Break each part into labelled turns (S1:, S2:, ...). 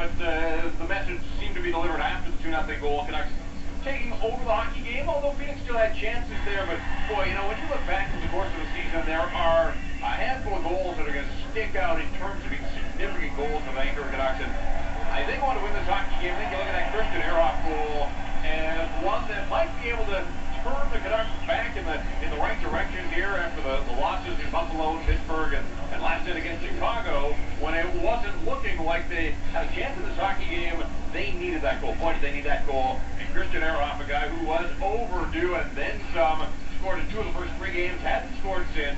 S1: but the message seemed to be delivered after the 2-0 goal. Canucks taking over the hockey game, although Phoenix still had chances there. But boy, you know, when you look back at the course of the season, there are a handful of goals that are going to stick out in terms of being significant goals for the Vancouver Canucks. And I think I want to win this hockey game. I think you look at that Christian Ehrhoff goal as one that might be able to turn the Canucks back in the right direction here after the losses in Buffalo and Pittsburgh and last night against Chicago, when it wasn't looking like they had a chance in this hockey game. They needed that goal. Boy, did they need that goal. And Christian Ehrhoff, a guy who was overdue and then some, scored in 2 of the first 3 games, hadn't scored since,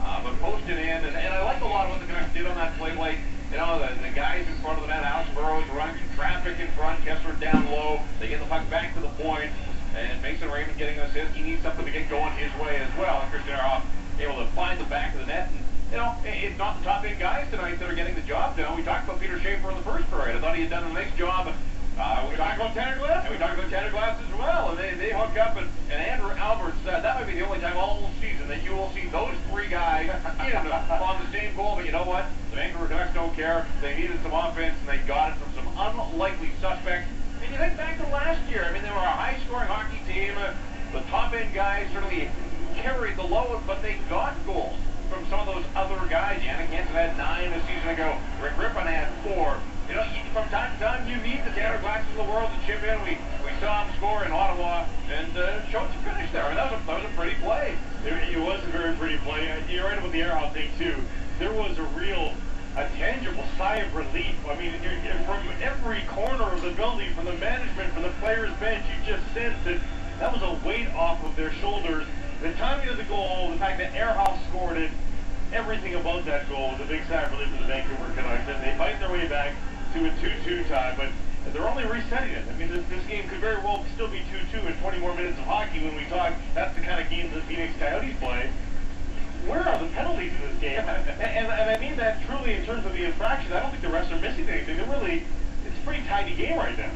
S1: but posted in. And I like a lot of what the Canucks did on that play. Like, you know, the guys in front of the net, Alex Burrows running traffic in front, Kessler down low. They get the puck back to the point. And Mason Raymond getting an assist. He needs something to get going his way as well. And Christian Ehrhoff able to find the back of the net. And, you know, it's not the top 8 guys tonight that are getting the job done. We talked about Peter Schaefer in the first period. I thought he had done a nice job. We talked about Tanner Glass. We talked about Tanner Glass as well. And they hook up. And Andrew Alberts, that might be the only time all season that you will see those 3 guys in on the same goal. But you know what? The Vancouver Canucks don't care. They needed some offense, and they got it from some unlikely suspects. And you think back to last year, I mean, they were a high-scoring hockey team. The top-end guys certainly carried the load, but they got goals from some of those other guys. Yannick Hansen had 9 a season ago. Rick Rippon had 4. You know, from time to time, you need the Tanner Glasses of the world to chip in. We saw him score in Ottawa and showed some finish there. And that was a pretty play.
S2: It was a very pretty play. You're right about the Ehrhoff thing, too. There was a tangible sigh of relief. I mean, from every corner of the building, from the management, from the players' bench, you just sensed that was a weight off of their shoulders. The timing of the goal, the fact that Ehrhoff scored it, everything about that goal was a big sigh of relief for the Vancouver Canucks. And they fight their way back to a 2-2 tie, but they're only resetting it. I mean, this game could very well still be 2-2 in 20 more minutes of hockey when we talk. That's the kind of games the Phoenix Coyotes play. Where are the penalties in this game? And I mean that truly in terms of the infraction. I don't think the refs are missing anything. It's a pretty tidy game right now.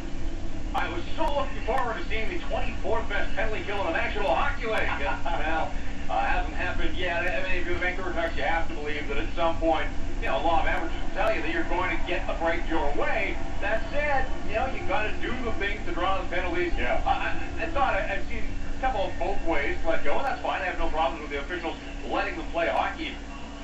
S1: I was so looking forward to seeing the 24th best penalty kill in the National Hockey League. Well, hasn't happened yet. I mean, if you're the Vancouver Canucks, you have to believe that at some point, you know, law of averages will tell you that you're going to get a break your way. That said, you know, you got to do the things to draw the penalties.
S2: Yeah.
S1: I thought I've seen a couple of both ways to let go, and that's fine. I have no problems with the officials letting them play hockey.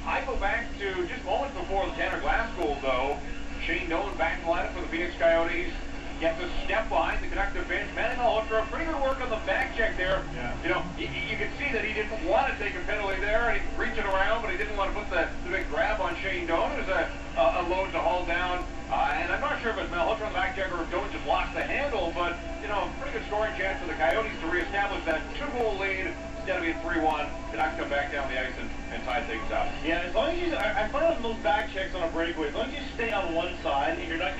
S1: I go back to just moments before the Tanner Glass goal, though. Shane Doan back in the lineup for the Phoenix Coyotes. Gets a step behind the Canucks bench. Manuel Hooker, pretty good work on the back check there. Yeah. You know, you can see that he didn't want to take a penalty there, and he's reaching around, but he didn't want to put the big grab on Shane Doan. It was a load to haul down. And I'm not sure if it's Mel Hooker on the back check or if Doan just lost the handle, but, you know, pretty good scoring chance for the Coyotes to reestablish that 2-goal lead. Instead of being 3-1, Canucks come back down the ice and tie things up.
S2: Yeah, as long as I find out those back checks on a breakaway, as long as you stay on one side and you're not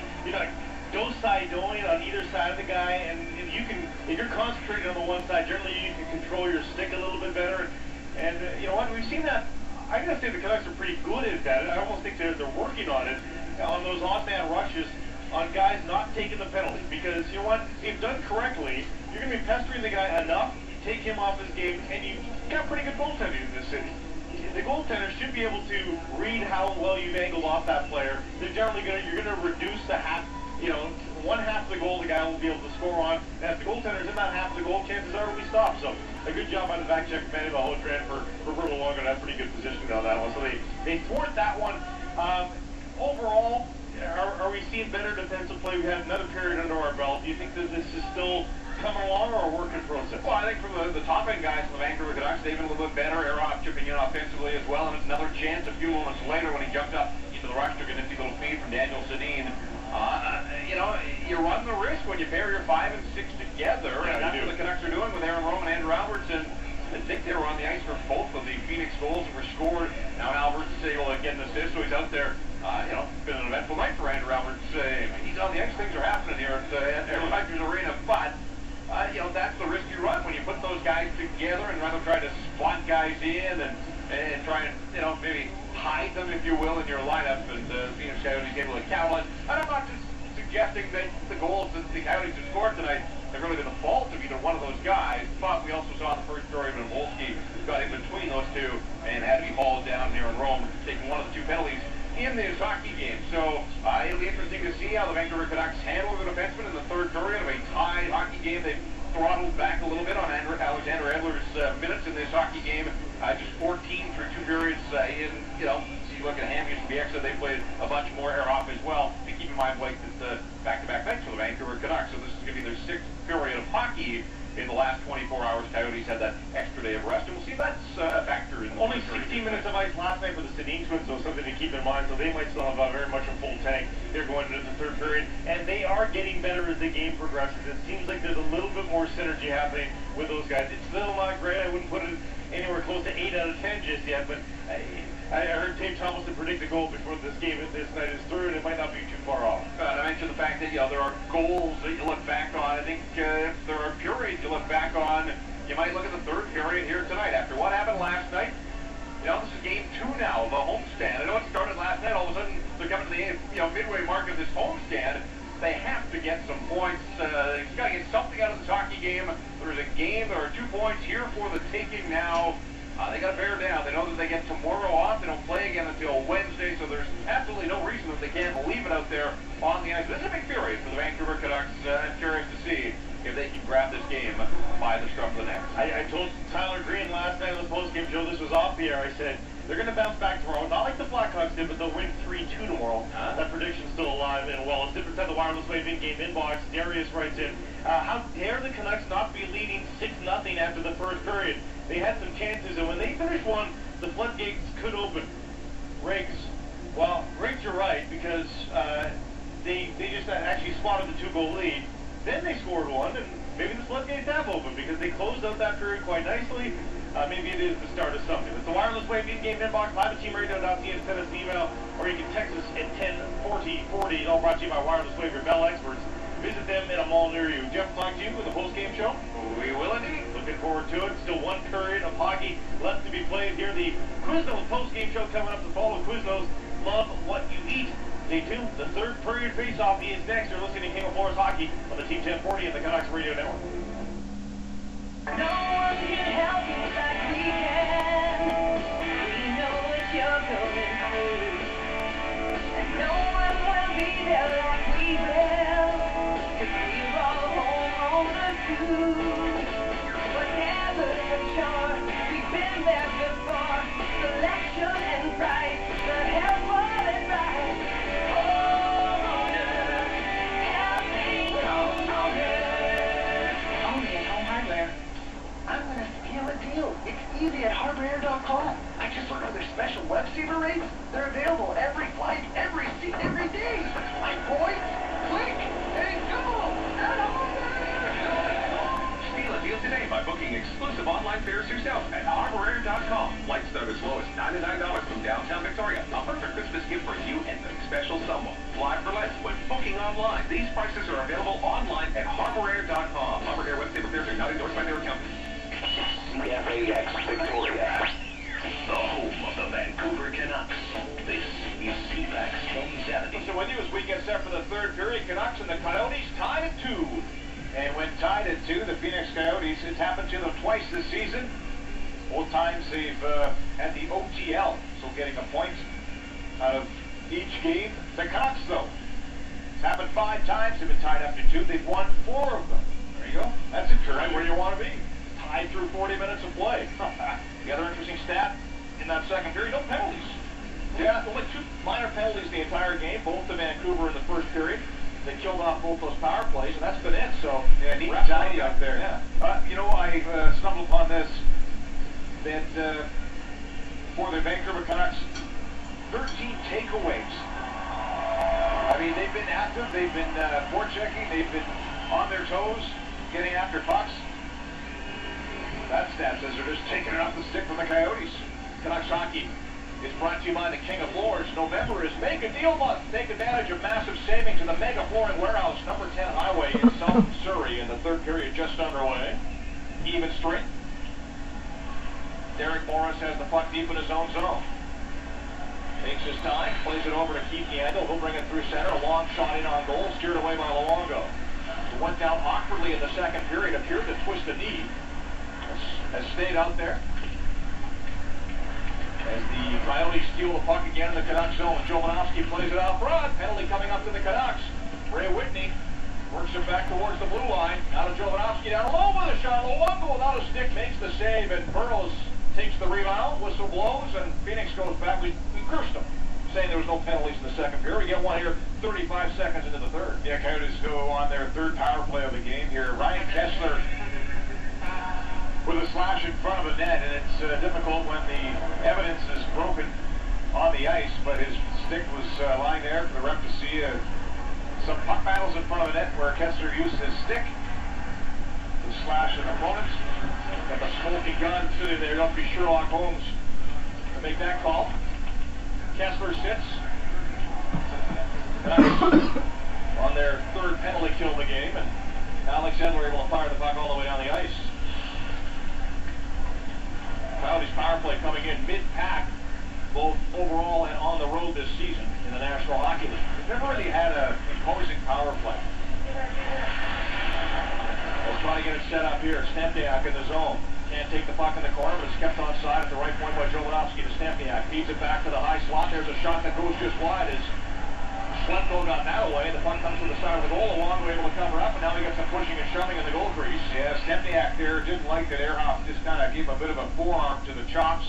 S2: do-side-doing on either side of the guy, and if you're concentrating on the one side, generally you can control your stick a little bit better. And you know what, we've seen that. I gotta say the Canucks are pretty good at that. I almost think they're working on it, on those off-man rushes, on guys not taking the penalty. Because you know what, if done correctly, you're gonna be pestering the guy enough, take him off his game, and you've got pretty good goaltending in this city. The goaltender should be able to read how well you've angled off that player. They're generally you're gonna reduce the half. You know, one half of the goal the guy will be able to score on. And if the goaltender's in that half of the goal, chances are it'll be stopped. So a good job on the back check man of the whole trend for Roberto Luongo. That's pretty good position on that one. So they thwart that one. Overall, are we seeing better defensive play? We have another period under our belt. Do you think that this is still coming along or a work in process?
S1: Well, I think from the top-end guys from the Vancouver Canucks, they've been a little bit better. Ehrhoff chipping in offensively as well, and it's another chance a few moments later when he jumped up into the rush, took an empty little feed from Daniel Sedin. You know, you run the risk when you pair your 5 and 6 together,
S2: yeah,
S1: and that's what the Canucks are doing with Aaron Rome and Andrew Alberts. And I think they were on the ice for both of the Phoenix goals that were scored. Now Alberts is able to get an assist, so he's out there. You know, it's been an eventful night for Andrew Alberts. He's on the ice. Things are happening here at Rogers Arena, but you know, that's the risk you run when you put those guys together and rather try to spot guys in and try and, you know, maybe hide them, if you will, in your lineup. And Phoenix Coyotes able to capitalize. And I'm not just suggesting that the goals that the Coyotes have scored tonight have really been the fault of either one of those guys, but we also saw the first story when Volsky got in between those two and had to be hauled down here in Rome, taking one of the 2 penalties in this hockey game. So it'll be interesting to see how the Vancouver game. They've throttled back a little bit on Alexander Edler's minutes in this hockey game. Just 14 through 2 periods in, you know, so you look at Hamhuis and PHX, they played a bunch more air off as well. And keep in mind, Blake, that back-to-back nights for the Vancouver Canucks, so this is going to be their 6th period of hockey in the last 24 hours. Coyotes had that extra day of rest, and we'll see if that's a factor in the
S2: only 16 minutes of ice last night for the Sedin Twins, so something to keep in mind. So they might still have very much a full tank. They're going into the 3rd period, and they are getting better as the game progresses. It seems like there's a little bit more synergy happening with those guys. It's still not great. I wouldn't put it anywhere close to 8 out of 10 just yet, but I heard Dave Thomason predict the goal before this game this night is through, and it might not be too far off.
S1: I mentioned the fact that, you know, there are goals that you look back on. I think if there are periods you look back on, you might look at the 3rd period here tonight. After what happened last night, you know, this is game 2 now of the homestand. I know it started last night. All of a sudden, they're coming to the, you know, midway mark of this homestand. They have to get some points. They've got to get something out of this hockey game. There's a game. There are 2 points here for the taking now. They got to bear down. They know that they get tomorrow off. They don't play again until Wednesday, so there's absolutely no reason that they can't leave it out there on the ice. This is a big period for the Vancouver Canucks. I'm curious to see if they can grab this game by the scruff of the neck.
S2: I told Tyler Green last night on the postgame show, this was off the air, I said, they're going to bounce back tomorrow. Not like the Blackhawks did, but they'll win 3-2 tomorrow. That prediction's still alive and well. It's different than the Wireless Wave in-game inbox. Darius writes in, how dare the Canucks not be leading 6-0 after the 1st period? They had some chances, and when they finished one, the floodgates could open. Riggs. Well, Riggs, you're right, because they just actually spotted the 2-goal lead. Then they scored one, and maybe the floodgates have opened because they closed out that period quite nicely. Maybe it is the start of something. It's the Wireless Wave in-game inbox, live at teamradio.ca, send us an email, or you can text us at 104040. All brought to you by Wireless Wave, your Bell experts. Visit them in a mall near you. Jeff, talk to you with the post-game show.
S1: We will indeed.
S2: Looking forward to it. Still 1 period of hockey left to be played here. The Quiznos post-game show coming up to follow. Quiznos, love what you eat. Stay tuned. The 3rd period face-off is next. You're listening to King of Floors Hockey on the Team 1040 and the Canucks Radio Network.
S3: No one can help you like we can. We know what you're going through. And no one will be there like we will. 'Cause we're all homeowners too. Whatever the chore, we've been there before. Selection and price, the help of advice. Homeowners, helping homeowners. Only at Home Hardware. I'm going to steal a deal. It's easy at harbораir.com. I just looked at their special web seater rates. They're available every flight, every seat, every day. My boy, click and go. At harbораir.
S1: Steal a deal today by booking exclusive online fares yourself at harbораir.com. Flights start as low as $99 from downtown Victoria. A perfect Christmas gift for you and the special someone. Fly for less when booking online. These prices are available online at harbораir.com. Harbor Air website fares are not endorsed by their accountants.
S4: PHX Victoria, the home of the Vancouver Canucks. This is CPAX 1070.
S1: So with you as we get set for the 3rd period, Canucks and the Coyotes tied at 2. And when tied at 2, the Phoenix Coyotes, it's happened to them twice this season. Both times they've had the OTL, so getting a point out of each game. The Canucks, though, it's happened 5 times. They've been tied up to 2. They've won 4 of them. There you go. That's right where you want to be. Tied through 40 minutes of play. The other interesting stat in that 2nd period, no penalties. Yeah, only 2 minor penalties the entire game, both to Vancouver in the 1st period. They killed off both those power plays, and that's been it. So, yeah, neat and tidy out there. Yeah. You know, I stumbled upon this, that for the Vancouver Canucks, 13 takeaways. I mean, they've been active, they've been forechecking, they've been on their toes, getting after pucks. That stat says they're just taking it off the stick from the Coyotes. Canucks hockey is brought to you by the King of Floors. November is Make a Deal Month. Take advantage of massive savings in the Mega Flooring Warehouse, number 10 Highway in South Surrey, and the 3rd period just underway. Even strength. Derek Morris has the puck deep in his own zone. Takes his time, plays it over to Keith Yandel. He'll bring it through center. A long shot in on goal, steered away by Luongo. He went down awkwardly in the 2nd period, appeared to twist a knee. Has stayed out there. As the Coyotes steal the puck again in the Canucks zone. Jovanovski plays it out front. Penalty coming up to the Canucks. Ray Whitney works it back towards the blue line. Now to Jovanovski. Jobanowski down low with a shot. Luongo without a stick makes the save, and Burrows takes the rebound. Whistle blows, and Phoenix goes back. We cursed them, saying there was no penalties in the second period. We get one here 35 seconds into the third.
S5: Yeah, Coyotes go on their third power play of the game here. Ryan Kessler with a slash in front of the net, and it's difficult when the evidence is broken on the ice, but his stick was lying there for the ref to see. Some puck battles in front of the net where Kessler used his stick to slash an opponent. Got the smoking gun sitting there. Don't be Sherlock Holmes to make that call. Kessler sits on their third penalty kill of the game, and Alexander able to fire the puck all the way down the ice. Coyotes power play coming in mid-pack, both overall and on the road this season in the National Hockey League.
S1: They've never really had an imposing power play. They'll try to get it set up here. Stempniak in the zone. Can't take the puck in the corner, but it's kept onside at the right point by Jobanowski to Stempniak. Feeds it back to the high slot. There's a shot that goes just wide as Schlemko got that away. The puck comes to the side of the goal. Luongo able to cover up, and now we got some pushing and shoving in the goal crease.
S5: Yeah, Stempniak there didn't like that Ehrhoff just kind of gave a bit of a forearm to the chops.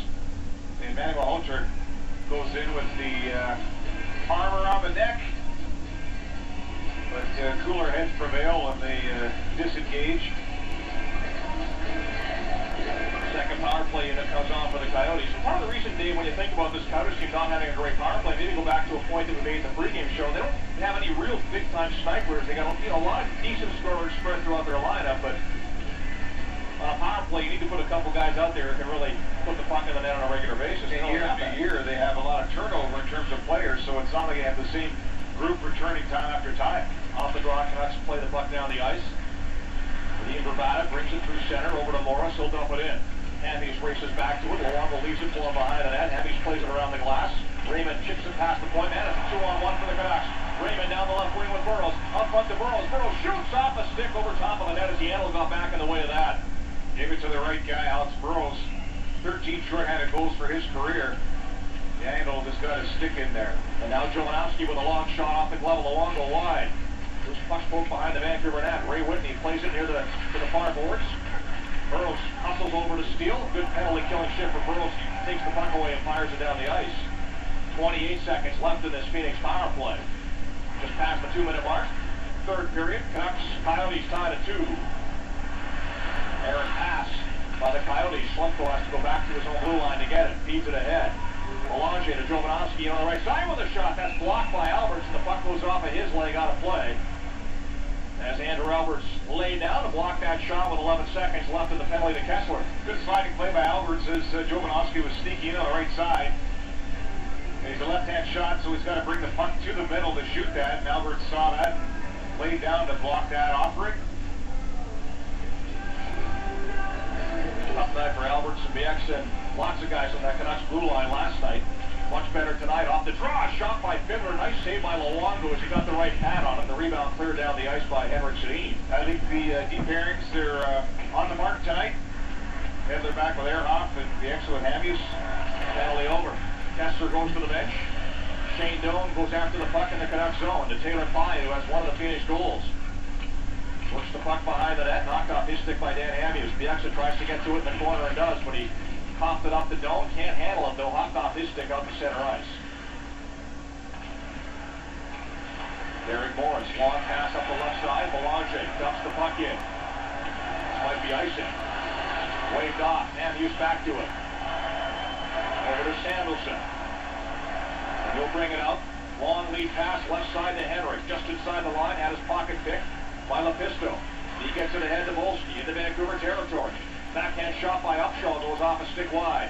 S5: And Manuel Holter goes in with the arm around the neck. But cooler heads prevail when they disengage.
S1: Second power play unit comes on for the Coyotes. Part of the reason, Dave, when you think about this Coyotes team not having a great power play, maybe go back to a point that we made in the pregame show. They don't have any real big-time snipers. They got a lot of decent scorers spread throughout their lineup, but on a power play, you need to put a couple guys out there who can really put the puck in the net on a regular basis.
S5: And year after year, they have a lot of turnover in terms of players, so it's not like they have the same group returning time after time.
S1: Off the draw, Canucks play the puck down the ice. Ian Bravada brings it through center over to Morris. He'll dump it in. Hammies races back to it. Luongo leaves it for him behind the net. Hammies plays it around the glass. Raymond chips it past the point. Man, it's a 2-on-1 for the Canucks. Raymond down the left wing with Burrows. Up front to Burrows. Burrows shoots off a stick over top of the net as Yandel got back in the way of that.
S5: Gave it to the right guy, Alex Burrows. 13 short-handed goals for his career. Yandel just got his stick in there.
S1: And now Jobanowski with a long shot off the glove of Luongo wide. This puck's poked behind the Vancouver net. Ray Whitney plays it near to the far boards. Burrows hustles over to steal. Good penalty killing shift for Burrows. He takes the puck away and fires it down the ice. 28 seconds left in this Phoenix power play. Just past the 2-minute mark. Third period. Canucks, Coyotes tied at 2. Aaron pass by the Coyotes. Schlemko has to go back to his own blue line to get it. Feeds it ahead. Melange to Jobanowski on the right side with a shot. That's blocked by Alberts, and the puck goes off of his leg out of play. As Andrew Alberts laid down to block that shot with 11 seconds left in the penalty to Kessler.
S5: Good sliding play by Alberts as Jobanowski was sneaking in on the right side. And he's a left-hand shot, so he's got to bring the puck to the middle to shoot that, and Alberts saw that, laid down to block that offering.
S1: Tough night for Alberts and BX and lots of guys on that Canucks blue line last night. Much better tonight. Off the draw, shot by Fiddler. Nice save by Luongo as he got the right pad on him. The rebound cleared down the ice by Henrik Sedin.
S5: I think the deep pairings, they're on the mark tonight. And they're back with Ehrhoff and BX with Hammies.
S1: Penalty over. Kessler goes to the bench. Shane Doan goes after the puck in the Canucks zone to Taylor Pye, who has one of the Phoenix goals. Puts the puck behind the net, knocked off his stick by Dan Hammies. Bieksa tries to get to it in the corner and does, but he coughed it up the dome. Can't handle it, though. Hopped off his stick out to center ice. Derek Morris, long pass up the left side. Melange dumps the puck in. This might be icing. Waved off. Hammies back to it. Over to Sandelson. And he'll bring it out. Long lead pass left side to Henrik. Just inside the line, had his pocket picked by Lepisto. He gets it ahead to Volsky into Vancouver territory. Backhand shot by Upshaw goes off a stick wide.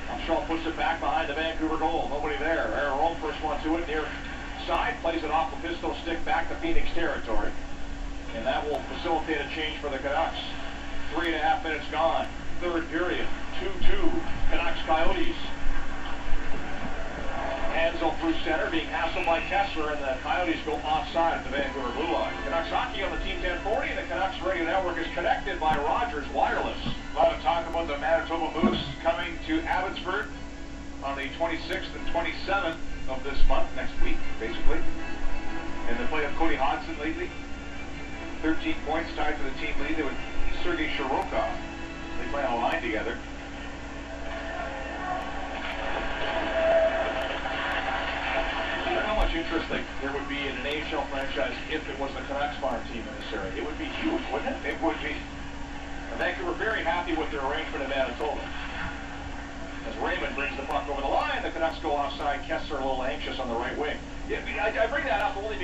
S1: Upshaw puts it back behind the Vancouver goal. Nobody there. Aaron Rome first one to it near side. Plays it off Lepisto stick back to Phoenix territory. And that will facilitate a change for the Canucks. 3.5 minutes gone. Third period. 2-2. Canucks Coyotes. Hansel through center, being hassled by Kessler, and the Coyotes go offside at the Vancouver blue line. Canucks hockey on the Team 1040, and the Canucks radio network is connected by Rogers Wireless.
S5: A lot of talk about the Manitoba Moose coming to Abbotsford on the 26th and 27th of this month, next week, basically. And the play of Cody Hodgson lately. 13 points tied for the team lead. They would Sergei Shirokov. They play on a line together.
S6: How much interest there would be in an AHL franchise if it was the Canucks farm team in this area? It would be huge, wouldn't it?
S5: It would be.
S6: And Vancouver very happy with their arrangement in Manitoba. As Raymond brings the puck over the line, the Canucks go offside. Kessler a little anxious on the right wing.
S5: Yeah, I bring that up only because